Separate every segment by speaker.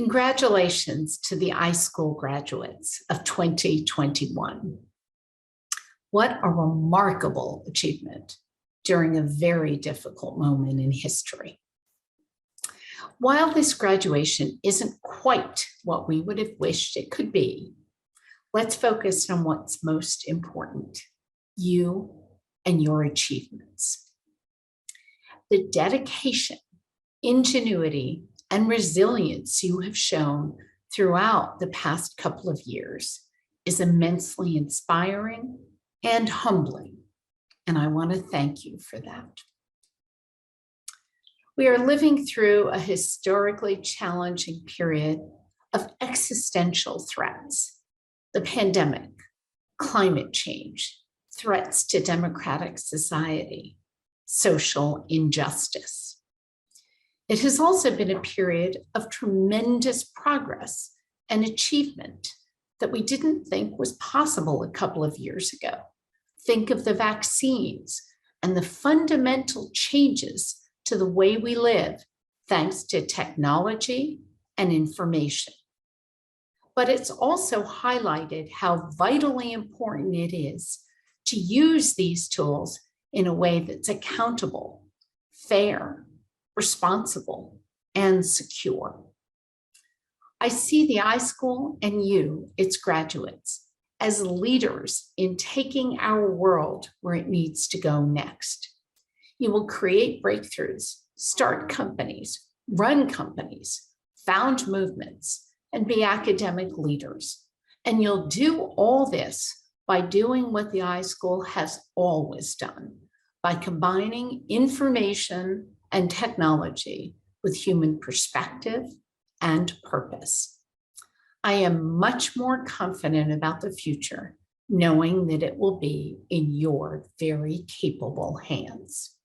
Speaker 1: Congratulations to the iSchool graduates of 2021. What a remarkable achievement during a very difficult moment in history. While this graduation isn't quite what we would have wished it could be, let's focus on what's most important, you and your achievements. The dedication, ingenuity, and resilience you have shown throughout the past couple of years is immensely inspiring and humbling, and I want to thank you for that. We are living through a historically challenging period of existential threats: the pandemic, climate change, threats to democratic society, social injustice. It has also been a period of tremendous progress and achievement that we didn't think was possible a couple of years ago. Think of the vaccines and the fundamental changes to the way we live thanks to technology and information. But it's also highlighted how vitally important it is to use these tools in a way that's accountable, fair, responsible, and secure. I see the iSchool and you, its graduates, as leaders in taking our world where it needs to go next. You will create breakthroughs, start companies, run companies, found movements, and be academic leaders. And you'll do all this by doing what the iSchool has always done, by combining information and technology with human perspective and purpose. I am much more confident about the future, knowing that it will be in your very capable hands.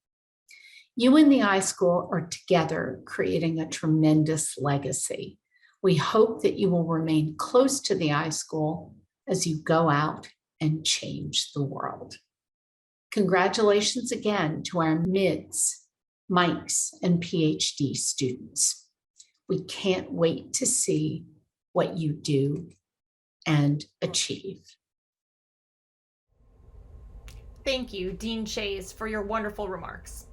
Speaker 1: You and the iSchool are together creating a tremendous legacy. We hope that you will remain close to the iSchool as you go out and change the world. Congratulations again to our MIDS, MICS, and Ph.D. students. We can't wait to see what you do and achieve.
Speaker 2: Thank you, Dean Shays, for your wonderful remarks.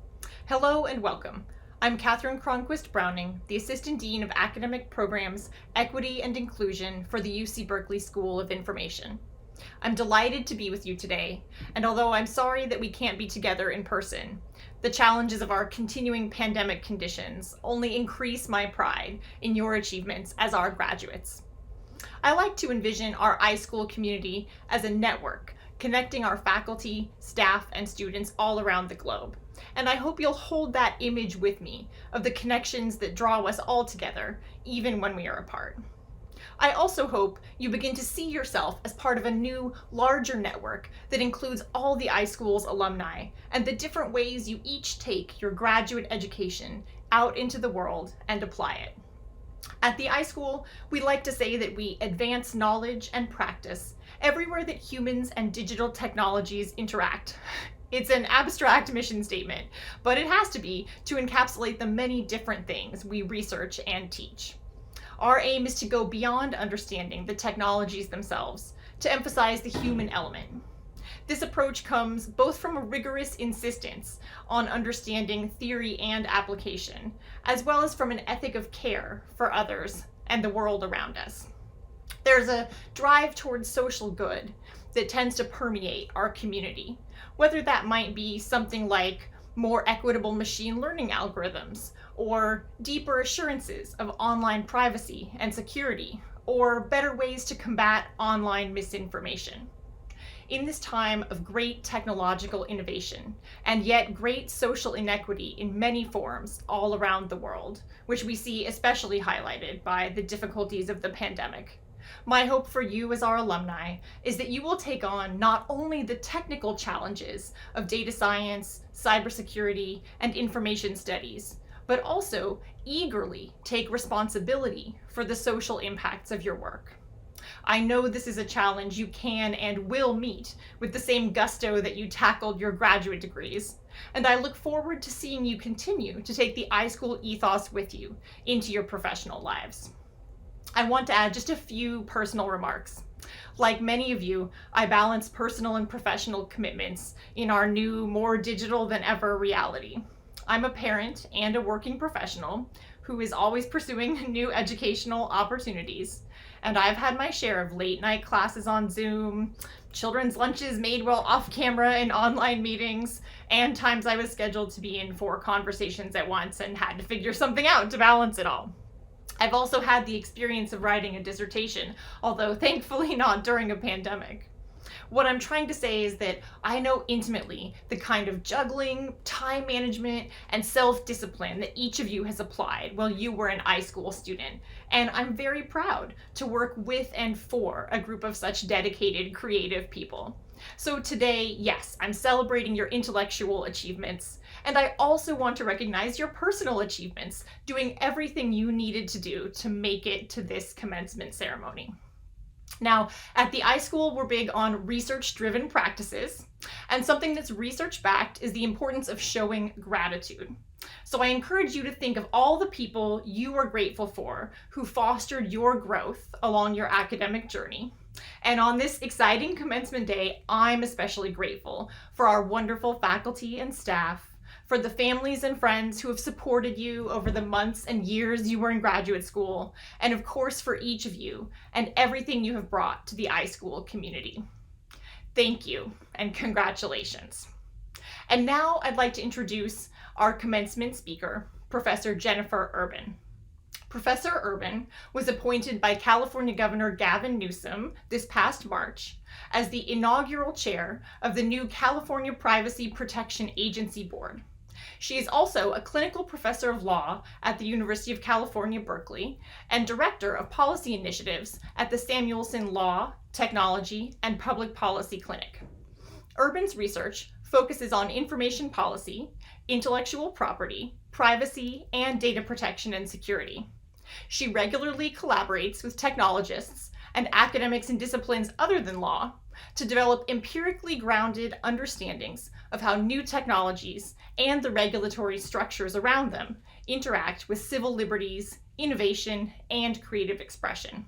Speaker 2: Hello and welcome. I'm Catherine Cronquist Browning, the Assistant Dean of Academic Programs, Equity and Inclusion for the UC Berkeley School of Information. I'm delighted to be with you today, and although I'm sorry that we can't be together in person, the challenges of our continuing pandemic conditions only increase my pride in your achievements as our graduates. I like to envision our iSchool community as a network connecting our faculty, staff, and students all around the globe. And I hope you'll hold that image with me of the connections that draw us all together, even when we are apart. I also hope you begin to see yourself as part of a new, larger network that includes all the iSchool's alumni and the different ways you each take your graduate education out into the world and apply it. At the iSchool, we like to say that we advance knowledge and practice everywhere that humans and digital technologies interact. It's an abstract mission statement, but it has to be to encapsulate the many different things we research and teach. Our aim is to go beyond understanding the technologies themselves, to emphasize the human element. This approach comes both from a rigorous insistence on understanding theory and application, as well as from an ethic of care for others and the world around us. There's a drive towards social good that tends to permeate our community, whether that might be something like more equitable machine learning algorithms, or deeper assurances of online privacy and security, or better ways to combat online misinformation. In this time of great technological innovation, and yet great social inequity in many forms all around the world, which we see especially highlighted by the difficulties of the pandemic, my hope for you as our alumni is that you will take on not only the technical challenges of data science, cybersecurity, and information studies, but also eagerly take responsibility for the social impacts of your work. I know this is a challenge you can and will meet with the same gusto that you tackled your graduate degrees, and I look forward to seeing you continue to take the iSchool ethos with you into your professional lives. I want to add just a few personal remarks. Like many of you, I balance personal and professional commitments in our new, more digital than ever reality. I'm a parent and a working professional who is always pursuing new educational opportunities. And I've had my share of late night classes on Zoom, children's lunches made while off camera in online meetings, and times I was scheduled to be in 4 conversations at once and had to figure something out to balance it all. I've also had the experience of writing a dissertation, although thankfully not during a pandemic. What I'm trying to say is that I know intimately the kind of juggling, time management, and self-discipline that each of you has applied while you were an iSchool student, and I'm very proud to work with and for a group of such dedicated, creative people. So today, yes, I'm celebrating your intellectual achievements, and I also want to recognize your personal achievements, doing everything you needed to do to make it to this commencement ceremony. Now, at the iSchool, we're big on research-driven practices, and something that's research-backed is the importance of showing gratitude. So I encourage you to think of all the people you are grateful for who fostered your growth along your academic journey. And on this exciting commencement day, I'm especially grateful for our wonderful faculty and staff, for the families and friends who have supported you over the months and years you were in graduate school, and of course for each of you and everything you have brought to the iSchool community. Thank you and congratulations. And now I'd like to introduce our commencement speaker, Professor Jennifer Urban. Professor Urban was appointed by California Governor Gavin Newsom this past March as the inaugural chair of the new California Privacy Protection Agency Board. She is also a clinical professor of law at the University of California, Berkeley, and director of policy initiatives at the Samuelson Law, Technology, and Public Policy Clinic. Urban's research focuses on information policy, intellectual property, privacy, and data protection and security. She regularly collaborates with technologists and academics in disciplines other than law to develop empirically grounded understandings of how new technologies and the regulatory structures around them interact with civil liberties, innovation, and creative expression.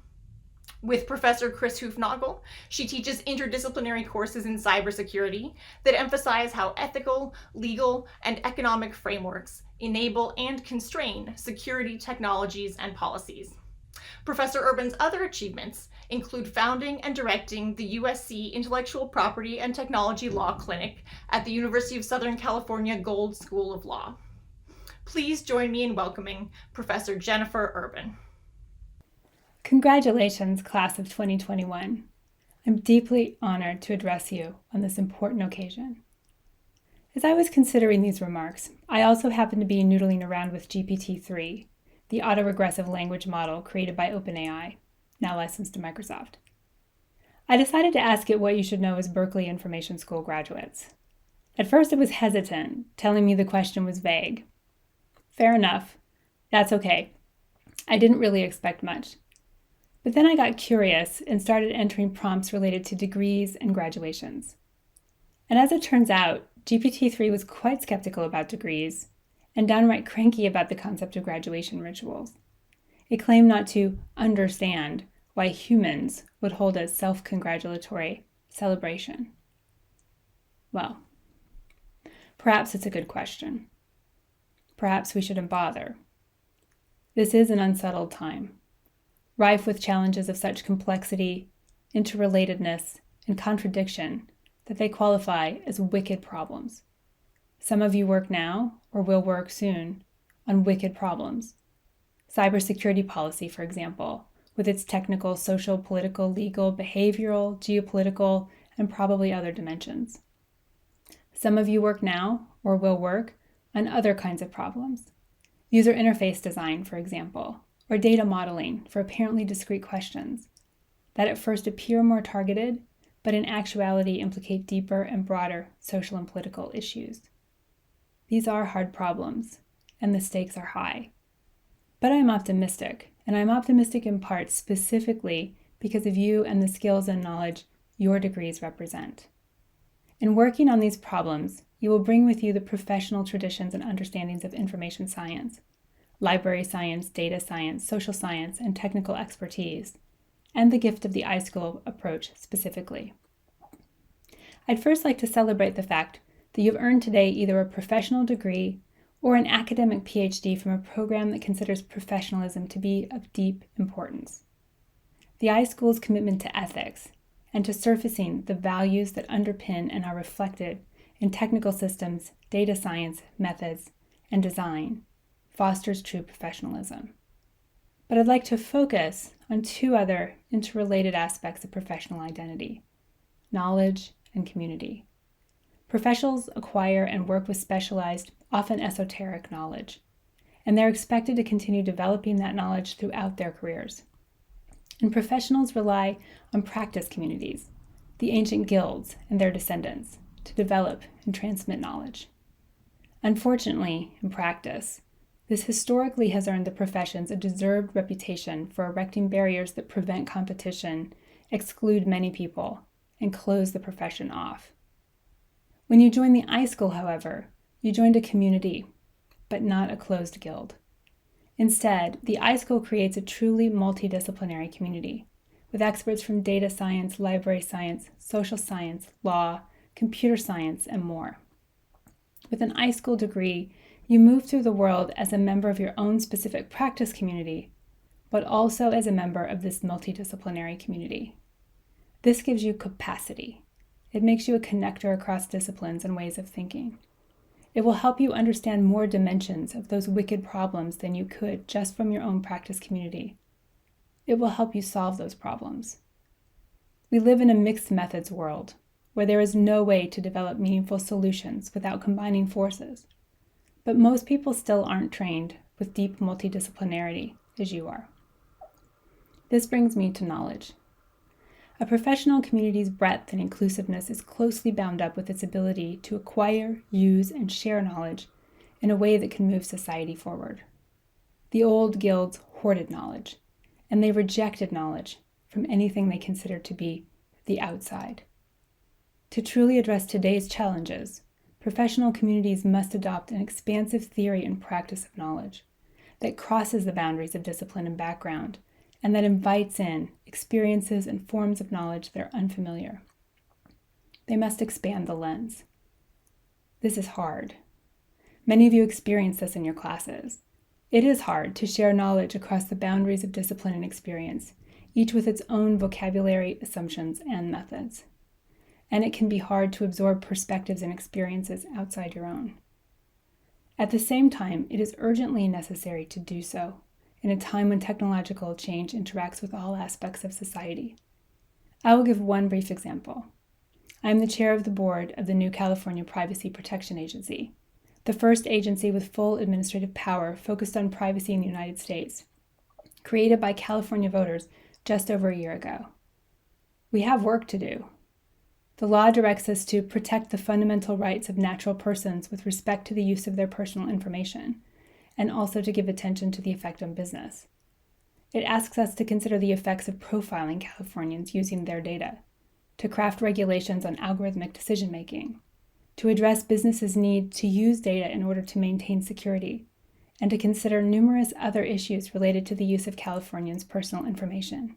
Speaker 2: With Professor Chris Hoofnagel, she teaches interdisciplinary courses in cybersecurity that emphasize how ethical, legal, and economic frameworks enable and constrain security technologies and policies. Professor Urban's other achievements include founding and directing the USC Intellectual Property and Technology Law Clinic at the University of Southern California Gould School of Law. Please join me in welcoming Professor Jennifer Urban.
Speaker 3: Congratulations, class of 2021. I'm deeply honored to address you on this important occasion. As I was considering these remarks, I also happened to be noodling around with GPT-3, the autoregressive language model created by OpenAI, now licensed to Microsoft. I decided to ask it what you should know as Berkeley Information School graduates. At first it was hesitant, telling me the question was vague. Fair enough. That's okay. I didn't really expect much. But then I got curious and started entering prompts related to degrees and graduations. And as it turns out, GPT-3 was quite skeptical about degrees and downright cranky about the concept of graduation rituals. It claimed not to understand why humans would hold a self-congratulatory celebration. Well, perhaps it's a good question. Perhaps we shouldn't bother. This is an unsettled time, rife with challenges of such complexity, interrelatedness, and contradiction that they qualify as wicked problems. Some of you work now, or will work soon, on wicked problems. Cybersecurity policy, for example, with its technical, social, political, legal, behavioral, geopolitical, and probably other dimensions. Some of you work now, or will work, on other kinds of problems. User interface design, for example, or data modeling for apparently discrete questions that at first appear more targeted, but in actuality implicate deeper and broader social and political issues. These are hard problems, and the stakes are high. But I'm optimistic, and I'm optimistic in part specifically because of you and the skills and knowledge your degrees represent. In working on these problems, you will bring with you the professional traditions and understandings of information science, library science, data science, social science, and technical expertise, and the gift of the iSchool approach specifically. I'd first like to celebrate the fact that you've earned today either a professional degree or an academic Ph.D. from a program that considers professionalism to be of deep importance. The iSchool's commitment to ethics and to surfacing the values that underpin and are reflected in technical systems, data science, methods, and design fosters true professionalism. But I'd like to focus on two other interrelated aspects of professional identity: knowledge and community. Professionals acquire and work with specialized, often esoteric knowledge, and they're expected to continue developing that knowledge throughout their careers. And professionals rely on practice communities, the ancient guilds and their descendants, to develop and transmit knowledge. Unfortunately, in practice, this historically has earned the professions a deserved reputation for erecting barriers that prevent competition, exclude many people, and close the profession off. When you join the iSchool, however, you joined a community, but not a closed guild. Instead, the iSchool creates a truly multidisciplinary community, with experts from data science, library science, social science, law, computer science, and more. With an iSchool degree, you move through the world as a member of your own specific practice community, but also as a member of this multidisciplinary community. This gives you capacity. It makes you a connector across disciplines and ways of thinking. It will help you understand more dimensions of those wicked problems than you could just from your own practice community. It will help you solve those problems. We live in a mixed methods world where there is no way to develop meaningful solutions without combining forces. But most people still aren't trained with deep multidisciplinarity as you are. This brings me to knowledge. A professional community's breadth and inclusiveness is closely bound up with its ability to acquire, use, and share knowledge in a way that can move society forward. The old guilds hoarded knowledge, and they rejected knowledge from anything they considered to be the outside. To truly address today's challenges, professional communities must adopt an expansive theory and practice of knowledge that crosses the boundaries of discipline and background, and that invites in experiences and forms of knowledge that are unfamiliar. They must expand the lens. This is hard. Many of you experience this in your classes. It is hard to share knowledge across the boundaries of discipline and experience, each with its own vocabulary, assumptions, and methods. And it can be hard to absorb perspectives and experiences outside your own. At the same time, it is urgently necessary to do so in a time when technological change interacts with all aspects of society. I will give one brief example. I am the chair of the board of the new California Privacy Protection Agency, the first agency with full administrative power focused on privacy in the United States, created by California voters just over a year ago. We have work to do. The law directs us to protect the fundamental rights of natural persons with respect to the use of their personal information, and also to give attention to the effect on business. It asks us to consider the effects of profiling Californians using their data, to craft regulations on algorithmic decision-making, to address businesses' need to use data in order to maintain security, and to consider numerous other issues related to the use of Californians' personal information.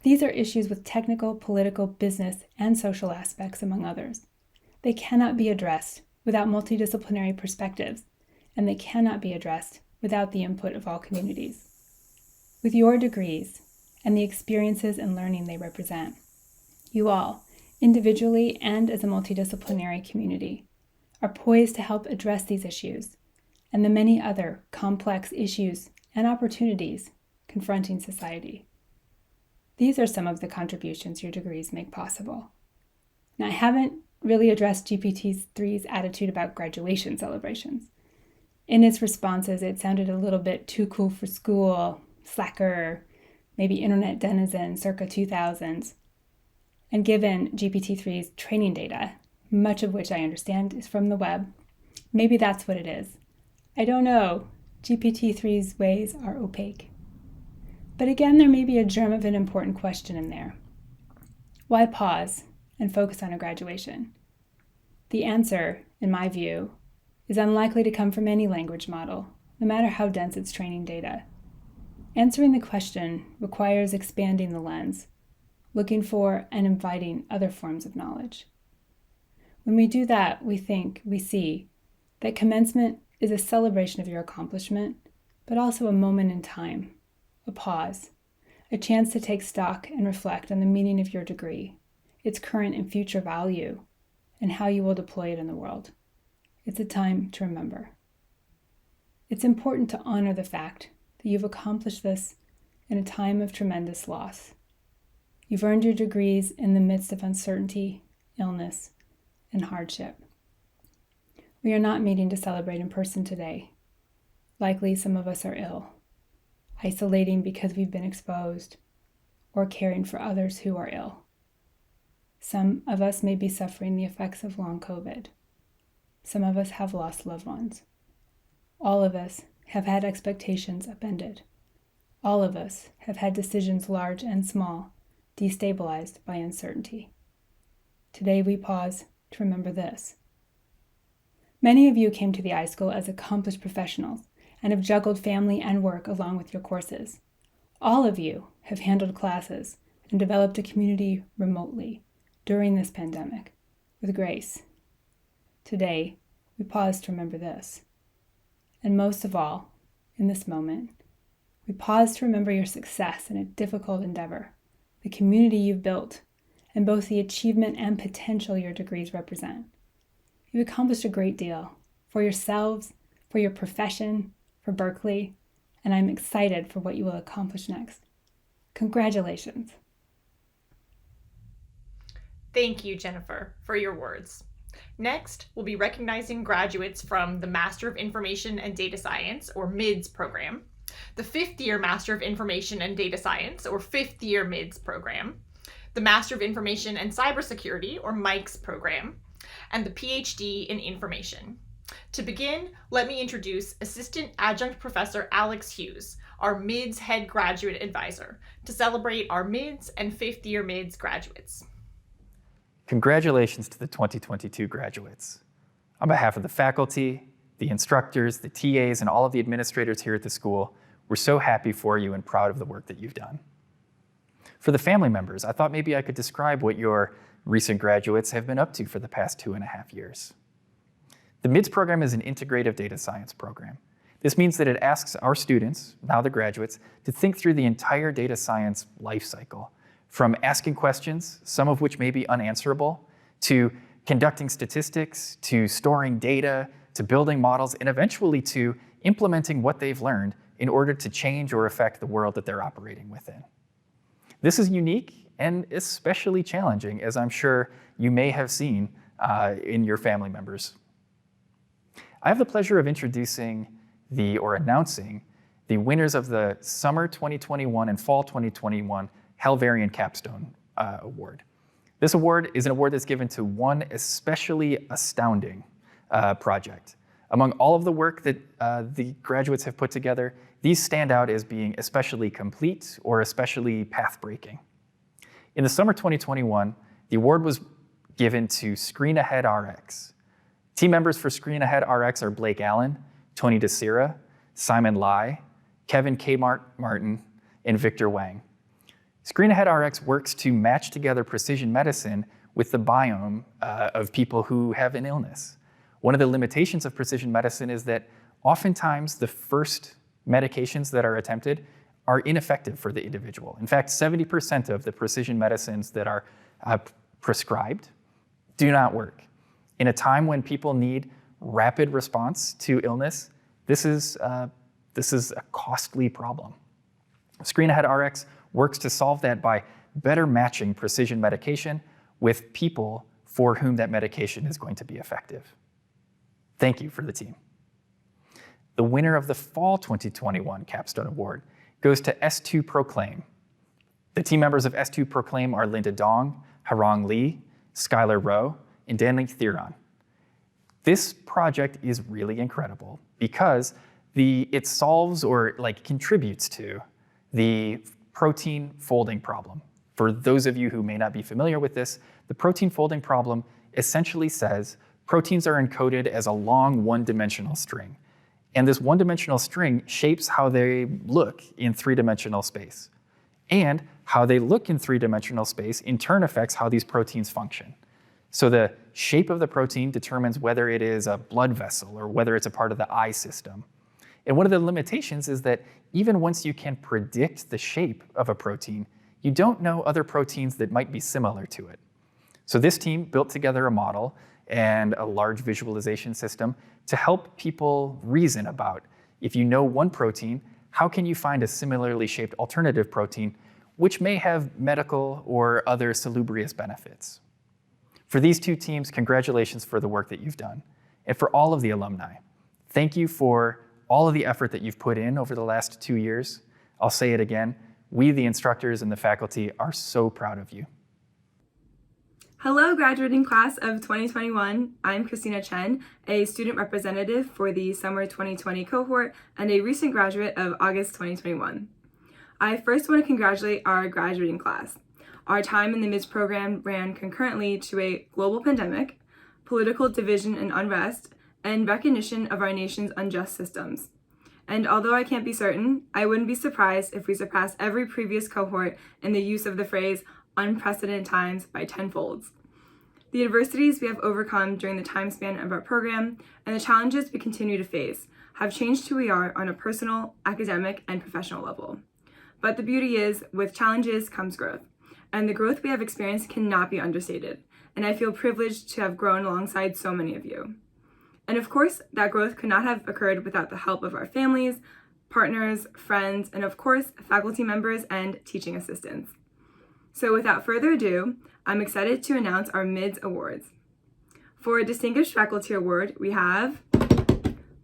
Speaker 3: These are issues with technical, political, business, and social aspects, among others. They cannot be addressed without multidisciplinary perspectives, and they cannot be addressed without the input of all communities. With your degrees and the experiences and learning they represent, you all, individually and as a multidisciplinary community, are poised to help address these issues and the many other complex issues and opportunities confronting society. These are some of the contributions your degrees make possible. Now, I haven't really addressed GPT-3's attitude about graduation celebrations. In its responses, it sounded a little bit too cool for school, slacker, maybe internet denizen circa 2000s. And given GPT-3's training data, much of which I understand is from the web, maybe that's what it is. I don't know. GPT-3's ways are opaque. But again, there may be a germ of an important question in there. Why pause and focus on a graduation? The answer, in my view, is unlikely to come from any language model no matter how dense its training data. Answering the question requires expanding the lens, looking for and inviting other forms of knowledge. When we do that, we see that commencement is a celebration of your accomplishment, but also a moment in time, a pause, a chance to take stock and reflect on the meaning of your degree, its current and future value, and how you will deploy it in the world. It's a time to remember. It's important to honor the fact that you've accomplished this in a time of tremendous loss. You've earned your degrees in the midst of uncertainty, illness, and hardship. We are not meeting to celebrate in person today. Likely some of us are ill, isolating because we've been exposed, or caring for others who are ill. Some of us may be suffering the effects of long COVID. Some of us have lost loved ones. All of us have had expectations upended. All of us have had decisions large and small destabilized by uncertainty. Today we pause to remember this. Many of you came to the iSchool as accomplished professionals and have juggled family and work along with your courses. All of you have handled classes and developed a community remotely during this pandemic with grace. Today, we pause to remember this. And most of all, in this moment, we pause to remember your success in a difficult endeavor, the community you've built, and both the achievement and potential your degrees represent. You've accomplished a great deal for yourselves, for your profession, for Berkeley, and I'm excited for what you will accomplish next. Congratulations.
Speaker 2: Thank you, Jennifer, for your words. Next, we'll be recognizing graduates from the Master of Information and Data Science, or MIDS program, the fifth-year Master of Information and Data Science, or fifth-year MIDS program, the Master of Information and Cybersecurity, or MICS program, and the Ph.D. in Information. To begin, let me introduce Assistant Adjunct Professor Alex Hughes, our MIDS Head Graduate Advisor, to celebrate our MIDS and fifth-year MIDS graduates.
Speaker 4: Congratulations to the 2022 graduates. On behalf of the faculty, the instructors, the TAs, and all of the administrators here at the school, we're so happy for you and proud of the work that you've done. For the family members, I thought maybe I could describe what your recent graduates have been up to for the past 2.5 years. The MIDS program is an integrative data science program. This means that it asks our students, now the graduates, to think through the entire data science life cycle, from asking questions, some of which may be unanswerable, to conducting statistics, to storing data, to building models, and eventually to implementing what they've learned in order to change or affect the world that they're operating within. This is unique and especially challenging, as I'm sure you may have seen in your family members. I have the pleasure of announcing the winners of the Summer 2021 and Fall 2021 Hal Varian Capstone Award. This award is an award that's given to one especially astounding project. Among all of the work that the graduates have put together, these stand out as being especially complete or especially path-breaking. In the summer 2021, the award was given to Screen Ahead RX. Team members for Screen Ahead RX are Blake Allen, Tony DeSira, Simon Lai, Kevin K. Martin, and Victor Wang. Screen Ahead RX works to match together precision medicine with the biome of people who have an illness. One of the limitations of precision medicine is that oftentimes the first medications that are attempted are ineffective for the individual. In fact, 70% of the precision medicines that are prescribed do not work. In a time when people need rapid response to illness, this is a costly problem. Screen Ahead RX works to solve that by better matching precision medication with people for whom that medication is going to be effective. Thank you for the team. The winner of the Fall 2021 Capstone Award goes to S2 Proclaim. The team members of S2 Proclaim are Linda Dong, Harong Lee, Skylar Rowe, and Danley Theron. This project is really incredible because it solves or contributes to the protein folding problem. For those of you who may not be familiar with this, the protein folding problem essentially says proteins are encoded as a long one-dimensional string. And this one-dimensional string shapes how they look in three-dimensional space. And how they look in three-dimensional space in turn affects how these proteins function. So the shape of the protein determines whether it is a blood vessel or whether it's a part of the eye system. And one of the limitations is that even once you can predict the shape of a protein, you don't know other proteins that might be similar to it. So this team built together a model and a large visualization system to help people reason about, if you know one protein, how can you find a similarly shaped alternative protein which may have medical or other salubrious benefits? For these two teams, congratulations for the work that you've done. And for all of the alumni, thank you for all of the effort that you've put in over the last 2 years. I'll say it again, we, the instructors and the faculty, are so proud of you.
Speaker 5: Hello, graduating class of 2021. I'm Christina Chen, a student representative for the summer 2020 cohort and a recent graduate of August 2021. I first want to congratulate our graduating class. Our time in the MIDS program ran concurrently to a global pandemic, political division and unrest, and recognition of our nation's unjust systems. And although I can't be certain, I wouldn't be surprised if we surpass every previous cohort in the use of the phrase unprecedented times by tenfolds. The adversities we have overcome during the time span of our program and the challenges we continue to face have changed who we are on a personal, academic, and professional level. But the beauty is, with challenges comes growth, and the growth we have experienced cannot be understated, and I feel privileged to have grown alongside so many of you. And of course, that growth could not have occurred without the help of our families, partners, friends, and of course, faculty members and teaching assistants. So without further ado, I'm excited to announce our MIDS Awards. For a Distinguished Faculty Award, we have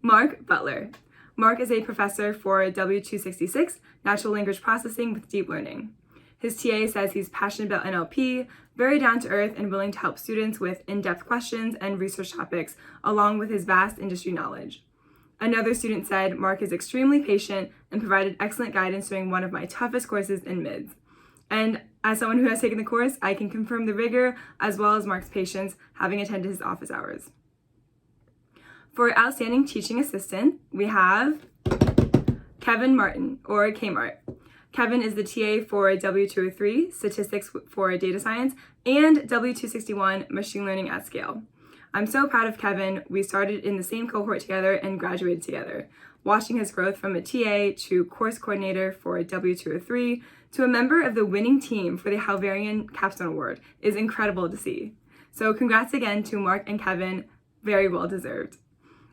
Speaker 5: Mark Butler. Mark is a professor for W266, Natural Language Processing with Deep Learning. His TA says he's passionate about NLP, very down to earth, and willing to help students with in-depth questions and research topics, along with his vast industry knowledge. Another student said Mark is extremely patient and provided excellent guidance during one of my toughest courses in MIDS. And as someone who has taken the course, I can confirm the rigor as well as Mark's patience, having attended his office hours. For Outstanding Teaching Assistant, we have Kevin Martin, or Kmart. Kevin is the TA for W203, Statistics for Data Science, and W261, Machine Learning at Scale. I'm so proud of Kevin. We started in the same cohort together and graduated together. Watching his growth from a TA to course coordinator for W203 to a member of the winning team for the Varian Capstone Award is incredible to see. So congrats again to Mark and Kevin, very well deserved.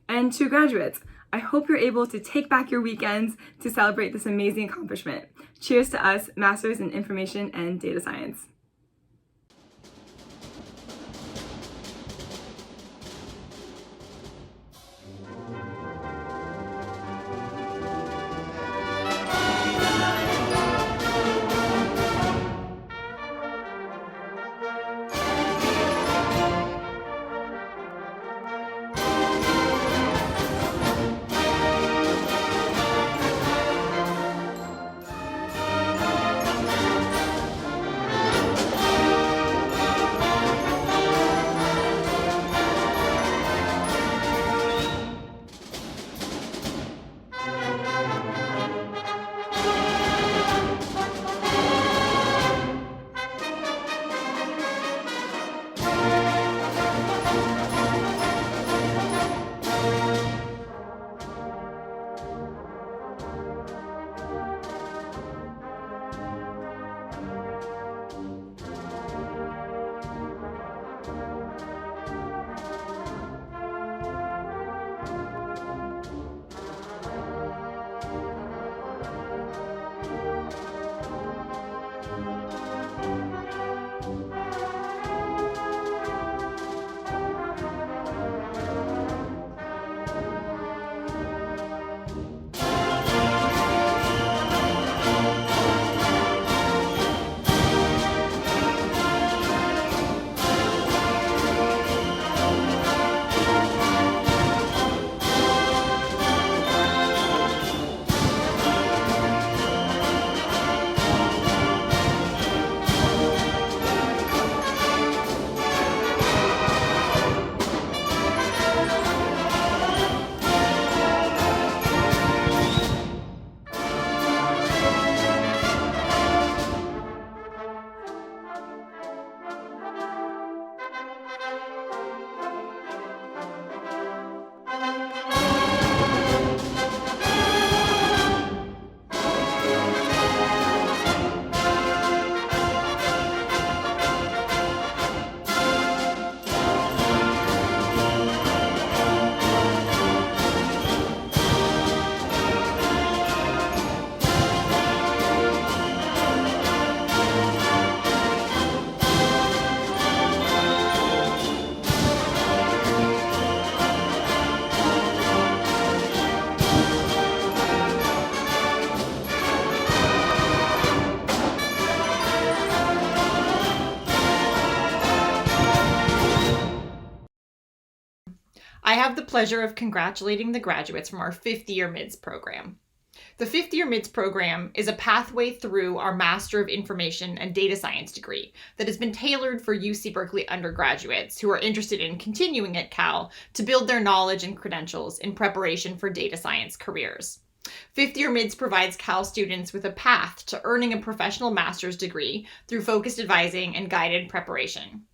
Speaker 5: And to graduates, I hope you're able to take back your weekends to celebrate this amazing accomplishment. Cheers to us, Masters in Information and Data Science.
Speaker 2: I have the pleasure of congratulating the graduates from our 5th year MIDS program. The 5th year MIDS program is a pathway through our Master of Information and Data Science degree that has been tailored for UC Berkeley undergraduates who are interested in continuing at Cal to build their knowledge and credentials in preparation for data science careers. 5th year MIDS provides Cal students with a path to earning a professional master's degree through focused advising and guided preparation.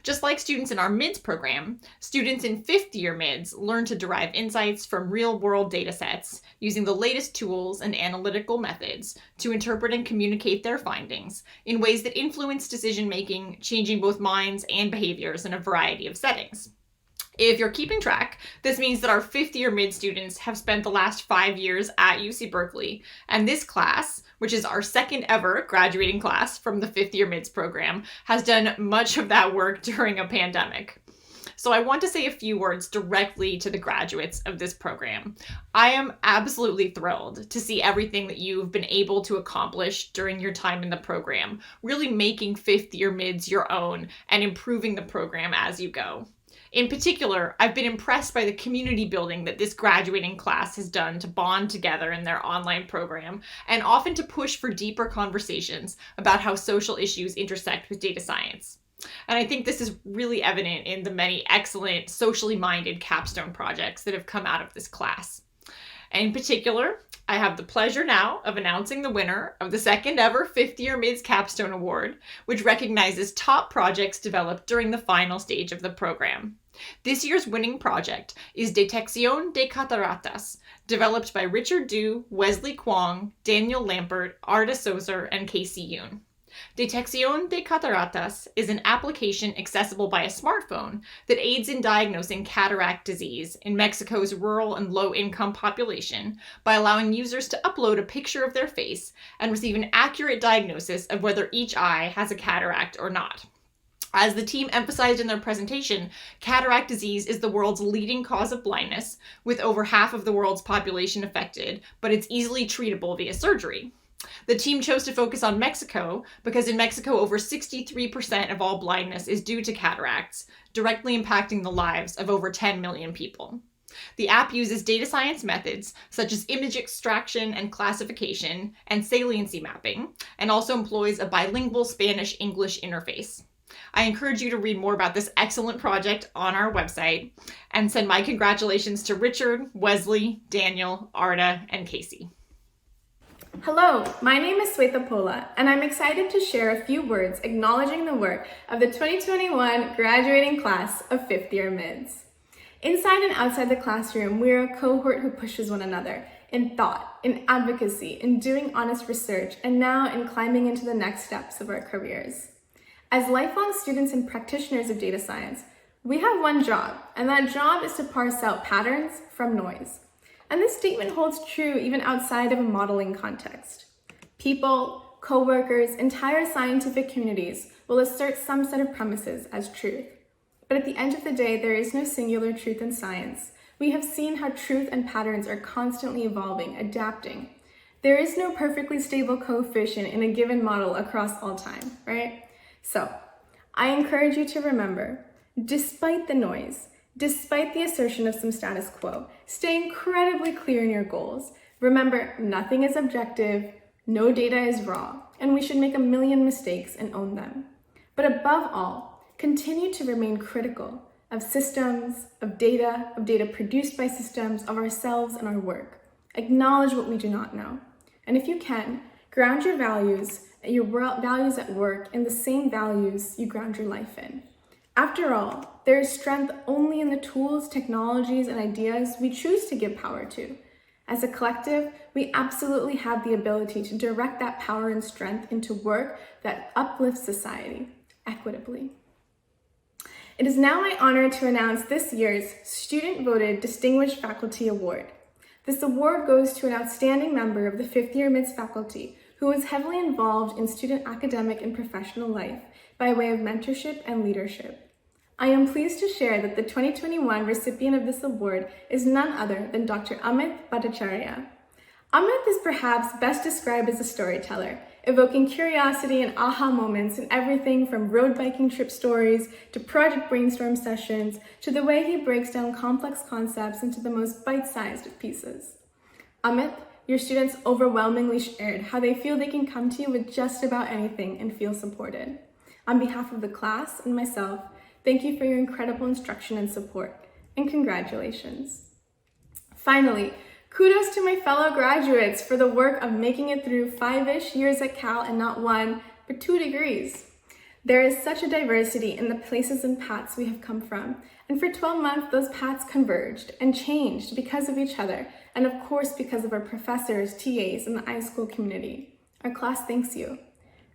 Speaker 2: Just like students in our MIDS program, students in 5th year MIDS learn to derive insights from real-world data sets using the latest tools and analytical methods to interpret and communicate their findings in ways that influence decision-making, changing both minds and behaviors in a variety of settings. If you're keeping track, this means that our 5th year MIDS students have spent the last 5 years at UC Berkeley, and this class, which is our 2nd ever graduating class from the 5th year MIDS program, has done much of that work during a pandemic. So I want to say a few words directly to the graduates of this program. I am absolutely thrilled to see everything that you've been able to accomplish during your time in the program, really making 5th year MIDS your own and improving the program as you go. In particular, I've been impressed by the community building that this graduating class has done to bond together in their online program, and often to push for deeper conversations about how social issues intersect with data science. And I think this is really evident in the many excellent socially minded capstone projects that have come out of this class. And in particular, I have the pleasure now of announcing the winner of the 2nd ever 5th year MIDS Capstone Award, which recognizes top projects developed during the final stage of the program. This year's winning project is Detección de Cataratas, developed by Richard Du, Wesley Kwong, Daniel Lampert, Arda Sozer, and Casey Yoon. Detección de Cataratas is an application accessible by a smartphone that aids in diagnosing cataract disease in Mexico's rural and low-income population by allowing users to upload a picture of their face and receive an accurate diagnosis of whether each eye has a cataract or not. As the team emphasized in their presentation, cataract disease is the world's leading cause of blindness, with over half of the world's population affected, but it's easily treatable via surgery. The team chose to focus on Mexico because in Mexico, over 63% of all blindness is due to cataracts, directly impacting the lives of over 10 million people. The app uses data science methods such as image extraction and classification and saliency mapping, and also employs a bilingual Spanish-English interface. I encourage you to read more about this excellent project on our website and send my congratulations to Richard, Wesley, Daniel, Arda, and Casey.
Speaker 6: Hello, my name is Sweta Pola, and I'm excited to share a few words acknowledging the work of the 2021 graduating class of 5th year MIDS. Inside and outside the classroom, we are a cohort who pushes one another in thought, in advocacy, in doing honest research, and now in climbing into the next steps of our careers. As lifelong students and practitioners of data science, we have one job, and that job is to parse out patterns from noise. And this statement holds true even outside of a modeling context. People, coworkers, entire scientific communities will assert some set of premises as truth. But at the end of the day, there is no singular truth in science. We have seen how truth and patterns are constantly evolving, adapting. There is no perfectly stable coefficient in a given model across all time, right? So, I encourage you to remember, despite the noise, despite the assertion of some status quo, stay incredibly clear in your goals. Remember, nothing is objective, no data is raw, and we should make a million mistakes and own them. But above all, continue to remain critical of systems, of data produced by systems, of ourselves and our work. Acknowledge what we do not know. And if you can, ground your values at work in the same values you ground your life in. After all, there is strength only in the tools, technologies, and ideas we choose to give power to. As a collective, we absolutely have the ability to direct that power and strength into work that uplifts society equitably. It is now my honor to announce this year's Student-Voted Distinguished Faculty Award. This award goes to an outstanding member of the 5th year MIDS faculty who was heavily involved in student academic and professional life by way of mentorship and leadership. I am pleased to share that the 2021 recipient of this award is none other than Dr. Amit Bhattacharya. Amit is perhaps best described as a storyteller. evoking curiosity and aha moments in everything from road biking trip stories to project brainstorm sessions to the way he breaks down complex concepts into the most bite-sized of pieces. Amit, your students overwhelmingly shared how they feel they can come to you with just about anything and feel supported. On behalf of the class and myself, thank you for your incredible instruction and support, and congratulations. Finally, kudos to my fellow graduates for the work of making it through 5-ish years at Cal and not 1, but 2 degrees. There is such a diversity in the places and paths we have come from, and for 12 months those paths converged and changed because of each other, and of course because of our professors, TAs, and the iSchool community. Our class thanks you.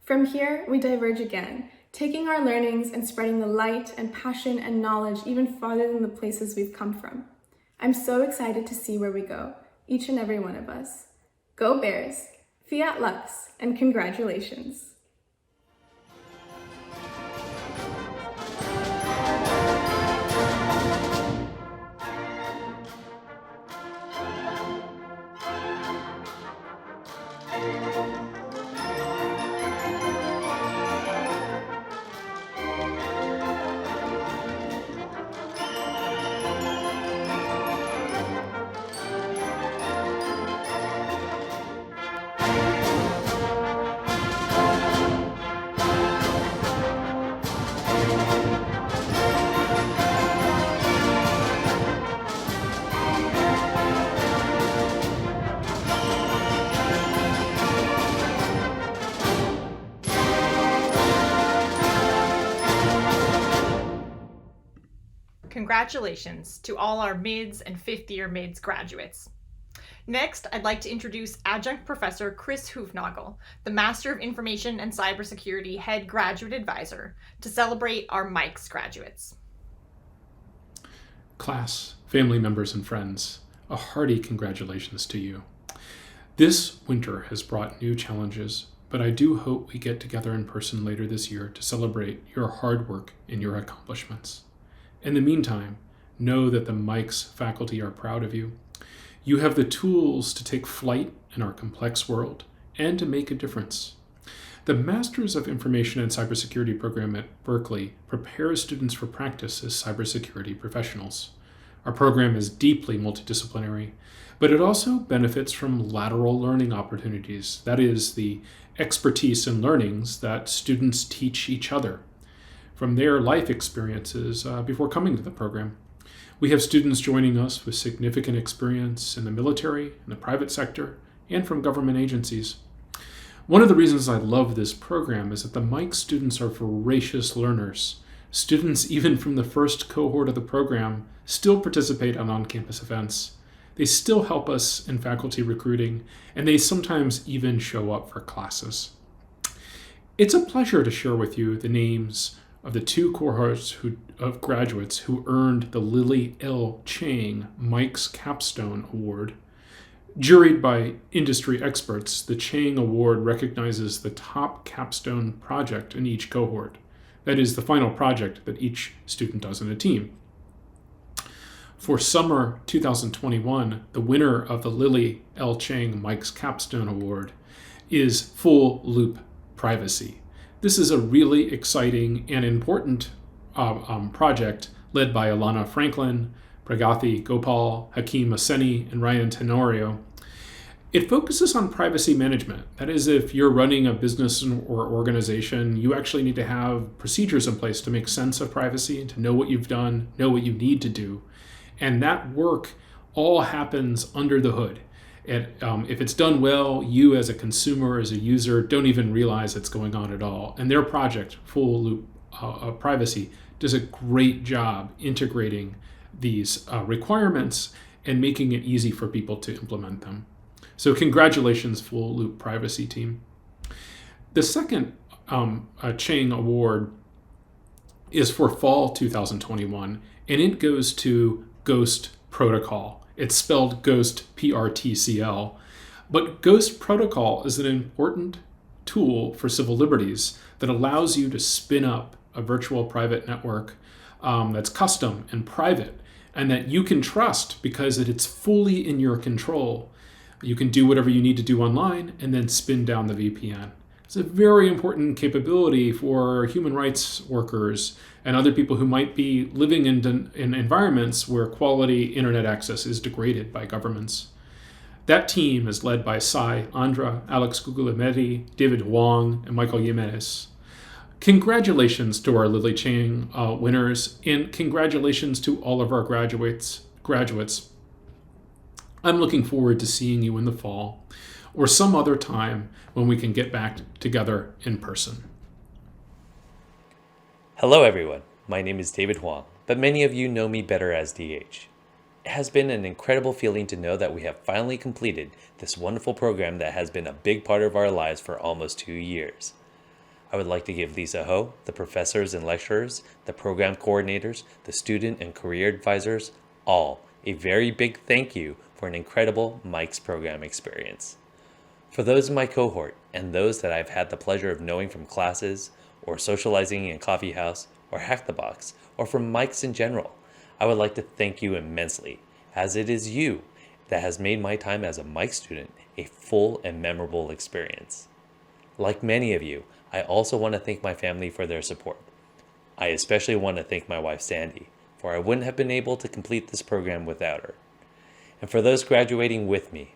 Speaker 6: From here, we diverge again, taking our learnings and spreading the light and passion and knowledge even farther than the places we've come from. I'm so excited to see where we go, each and every one of us. Go Bears, Fiat Lux, and congratulations.
Speaker 2: Congratulations to all our MIDS and 5th year MIDS graduates. Next, I'd like to introduce Adjunct Professor Chris Hoofnagel, the Master of Information and Cybersecurity Head Graduate Advisor, to celebrate our MICS graduates.
Speaker 7: Class, family members, and friends, a hearty congratulations to you. This winter has brought new challenges, but I do hope we get together in person later this year to celebrate your hard work and your accomplishments. In the meantime, know that the MICS faculty are proud of you. You have the tools to take flight in our complex world and to make a difference. The Masters of Information and Cybersecurity program at Berkeley prepares students for practice as cybersecurity professionals. Our program is deeply multidisciplinary, but it also benefits from lateral learning opportunities. That is, the expertise and learnings that students teach each other from their life experiences before coming to the program. We have students joining us with significant experience in the military, in the private sector, and from government agencies. One of the reasons I love this program is that the MICS students are voracious learners. Students, even from the first cohort of the program, still participate on on-campus events. They still help us in faculty recruiting, and they sometimes even show up for classes. It's a pleasure to share with you the names of the 2 cohorts of graduates who earned the Lily L. Chang MICS Capstone Award. Juried by industry experts, the Chang Award recognizes the top capstone project in each cohort. That is, the final project that each student does in a team. For summer 2021, the winner of the Lily L. Chang MICS Capstone Award is Full Loop Privacy. This is a really exciting and important project led by Alana Franklin, Pragathi Gopal, Hakeem Aseni, and Ryan Tenorio. It focuses on privacy management. That is, if you're running a business or organization, you actually need to have procedures in place to make sense of privacy, to know what you've done, know what you need to do. And that work all happens under the hood. If it's done well, you as a consumer, as a user, don't even realize it's going on at all. And their project, Full Loop Privacy, does a great job integrating these requirements and making it easy for people to implement them. So congratulations, Full Loop Privacy team. The second Chang Award is for fall 2021, and it goes to Ghost Protocol. It's spelled Ghost, PRTCL. But Ghost Protocol is an important tool for civil liberties that allows you to spin up a virtual private network that's custom and private and that you can trust because it's fully in your control. You can do whatever you need to do online and then spin down the VPN. It's a very important capability for human rights workers and other people who might be living in environments where quality internet access is degraded by governments. That team is led by Sai Andra, Alex Guglielmetti, David Huang, and Michael Jimenez. Congratulations to our Lily Chang winners, and congratulations to all of our graduates. I'm looking forward to seeing you in the fall or some other time when we can get back together in person.
Speaker 8: Hello everyone, my name is David Huang, but many of you know me better as DH. It has been an incredible feeling to know that we have finally completed this wonderful program that has been a big part of our lives for almost 2 years. I would like to give Lisa Ho, the professors and lecturers, the program coordinators, the student and career advisors, all a very big thank you for an incredible MICS program experience. For those in my cohort and those that I've had the pleasure of knowing from classes or socializing in coffee house or Hack the Box or from MICS in general, I would like to thank you immensely, as it is you that has made my time as a MICS student a full and memorable experience. Like many of you, I also want to thank my family for their support. I especially want to thank my wife Sandy, for I wouldn't have been able to complete this program without her. And for those graduating with me,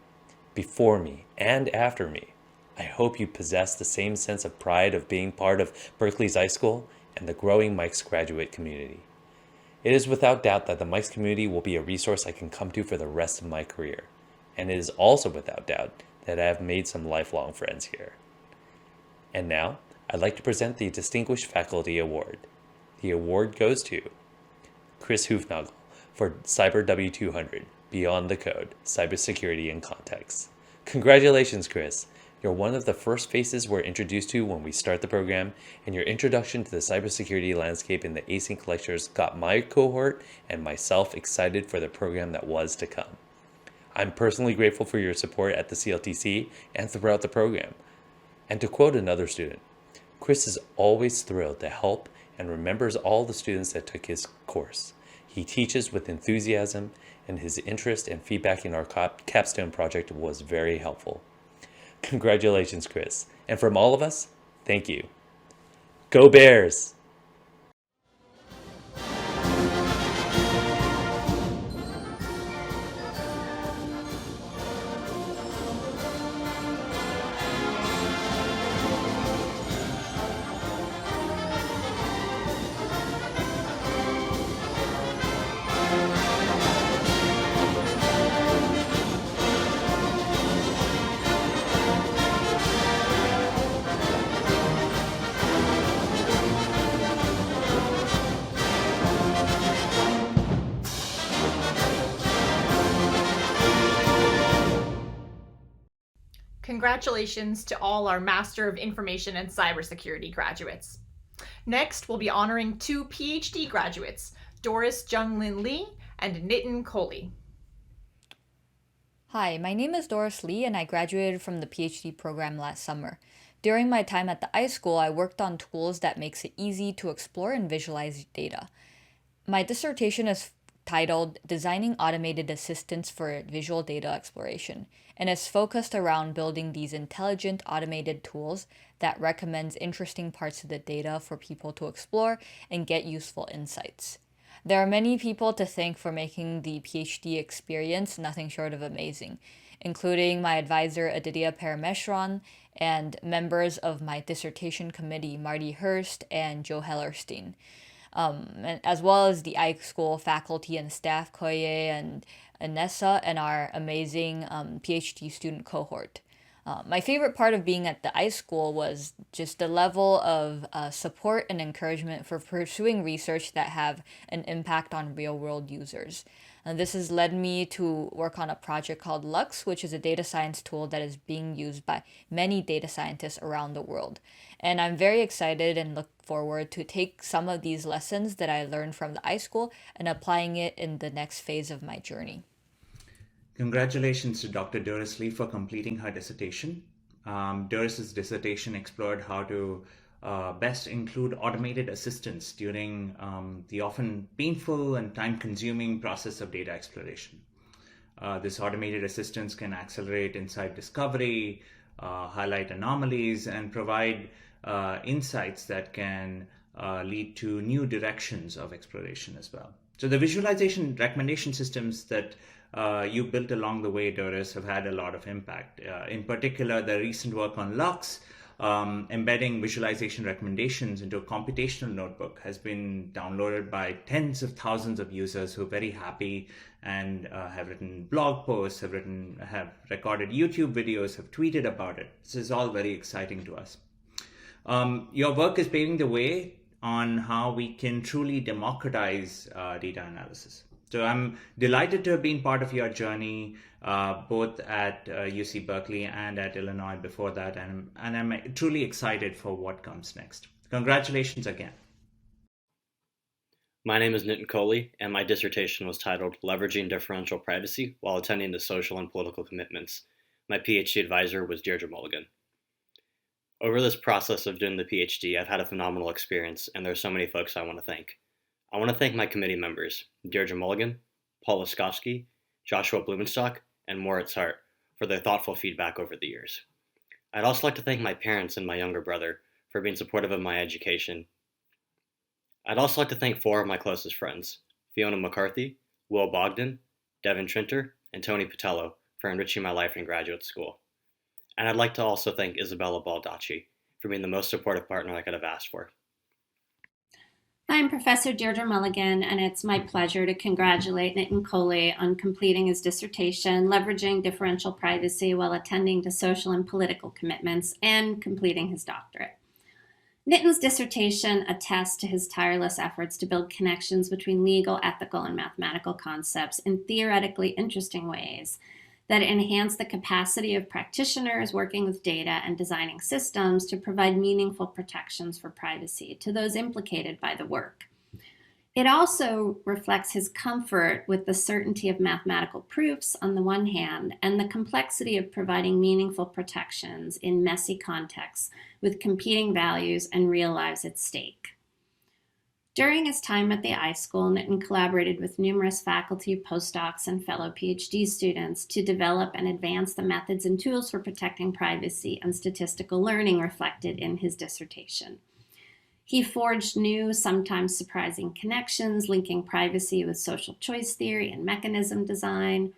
Speaker 8: before me, and after me, I hope you possess the same sense of pride of being part of Berkeley's iSchool and the growing MICS graduate community. It is without doubt that the MICS community will be a resource I can come to for the rest of my career. And it is also without doubt that I have made some lifelong friends here. And now, I'd like to present the Distinguished Faculty Award. The award goes to Chris Hufnagel for Cyber W200, Beyond the Code, Cybersecurity and Context. Congratulations, Chris. You're one of the first faces we're introduced to when we start the program, and your introduction to the cybersecurity landscape in the async lectures got my cohort and myself excited for the program that was to come. I'm personally grateful for your support at the CLTC and throughout the program. And to quote another student, Chris is always thrilled to help and remembers all the students that took his course. He teaches with enthusiasm, and his interest and feedback in our capstone project was very helpful. Congratulations, Chris. And from all of us, thank you. Go Bears!
Speaker 2: Congratulations to all our Master of Information and Cybersecurity graduates. Next, we'll be honoring 2 Ph.D. graduates, Doris Junglin Lee and Nitin Kohli.
Speaker 9: Hi, my name is Doris Lee and I graduated from the PhD program last summer. During my time at the iSchool, I worked on tools that makes it easy to explore and visualize data. My dissertation is titled Designing Automated Assistants for Visual Data Exploration, and is focused around building these intelligent automated tools that recommends interesting parts of the data for people to explore and get useful insights. There are many people to thank for making the PhD experience nothing short of amazing, including my advisor Aditya Parameshwaran and members of my dissertation committee Marty Hurst and Joe Hellerstein, and as well as the iSchool faculty and staff Koye and Anessa and our amazing PhD student cohort. My favorite part of being at the iSchool was just the level of support and encouragement for pursuing research that have an impact on real-world users. And this has led me to work on a project called Lux, which is a data science tool that is being used by many data scientists around the world. And I'm very excited and look forward to take some of these lessons that I learned from the iSchool and applying it in the next phase of my journey.
Speaker 10: Congratulations to Dr. Doris Lee for completing her dissertation. Doris's dissertation explored how to best include automated assistance during the often painful and time-consuming process of data exploration. This automated assistance can accelerate insight discovery, highlight anomalies, and provide insights that can lead to new directions of exploration as well. So the visualization recommendation systems that you built along the way, Doris, have had a lot of impact. In particular, the recent work on Lux, embedding visualization recommendations into a computational notebook, has been downloaded by tens of thousands of users who are very happy and have written blog posts, have recorded YouTube videos, have tweeted about it. This is all very exciting to us. Your work is paving the way on how we can truly democratize data analysis. So I'm delighted to have been part of your journey, both at UC Berkeley and at Illinois before that, and I'm truly excited for what comes next. Congratulations again.
Speaker 11: My name is Nitin Kohli, and my dissertation was titled Leveraging Differential Privacy While Attending to Social and Political Commitments. My PhD advisor was Deirdre Mulligan. Over this process of doing the PhD, I've had a phenomenal experience, and there are so many folks I want to thank. I want to thank my committee members, Deirdre Mulligan, Paul Laskowski, Joshua Blumenstock, and Moritz Hart, for their thoughtful feedback over the years. I'd also like to thank my parents and my younger brother for being supportive of my education. I'd also like to thank 4 of my closest friends, Fiona McCarthy, Will Bogdan, Devin Trinter, and Tony Patello, for enriching my life in graduate school. And I'd like to also thank Isabella Baldacci for being the most supportive partner I could have asked for.
Speaker 12: I'm Professor Deirdre Mulligan, and it's my pleasure to congratulate Nitin Kohli on completing his dissertation, Leveraging Differential Privacy While Attending to Social and Political Commitments, and completing his doctorate. Nitin's dissertation attests to his tireless efforts to build connections between legal, ethical, and mathematical concepts in theoretically interesting ways that enhance the capacity of practitioners working with data and designing systems to provide meaningful protections for privacy to those implicated by the work. It also reflects his comfort with the certainty of mathematical proofs on the one hand, and the complexity of providing meaningful protections in messy contexts with competing values and real lives at stake. During his time at the iSchool, Nitin collaborated with numerous faculty, postdocs, and fellow PhD students to develop and advance the methods and tools for protecting privacy and statistical learning reflected in his dissertation. He forged new, sometimes surprising connections, linking privacy with social choice theory and mechanism design.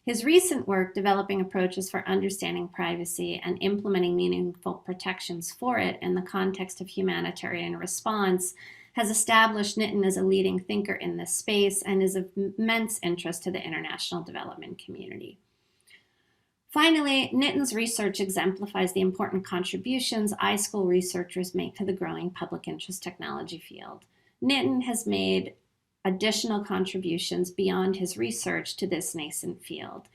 Speaker 12: His recent work developing approaches for understanding privacy and implementing meaningful protections for it in the context of humanitarian response has established Nitin as a leading thinker in this space and is of immense interest to the international development community. Finally, Nitin's research exemplifies the important contributions iSchool researchers make to the growing public interest technology field. Nitin has made additional contributions beyond his research to this nascent field.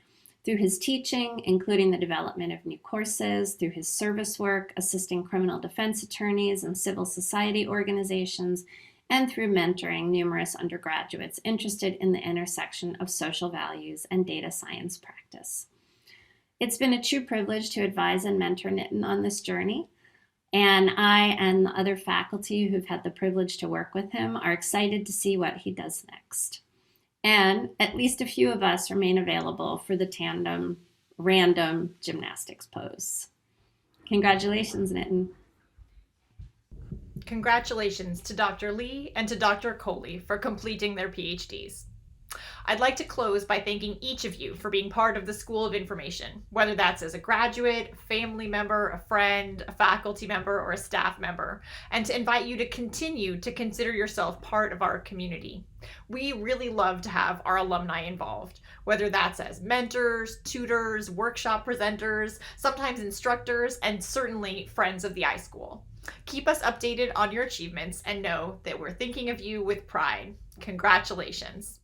Speaker 12: Through his teaching, including the development of new courses, through his service work, assisting criminal defense attorneys and civil society organizations, and through mentoring numerous undergraduates interested in the intersection of social values and data science practice. It's been a true privilege to advise and mentor Nitin on this journey, and I and the other faculty who've had the privilege to work with him are excited to see what he does next. And at least a few of us remain available for the tandem random gymnastics pose. Congratulations, Nitin.
Speaker 2: Congratulations to Dr. Lee and to Dr. Kohli for completing their PhDs. I'd like to close by thanking each of you for being part of the School of Information, whether that's as a graduate, a family member, a friend, a faculty member, or a staff member, and to invite you to continue to consider yourself part of our community. We really love to have our alumni involved, whether that's as mentors, tutors, workshop presenters, sometimes instructors, and certainly friends of the iSchool. Keep us updated on your achievements and know that we're thinking of you with pride. Congratulations.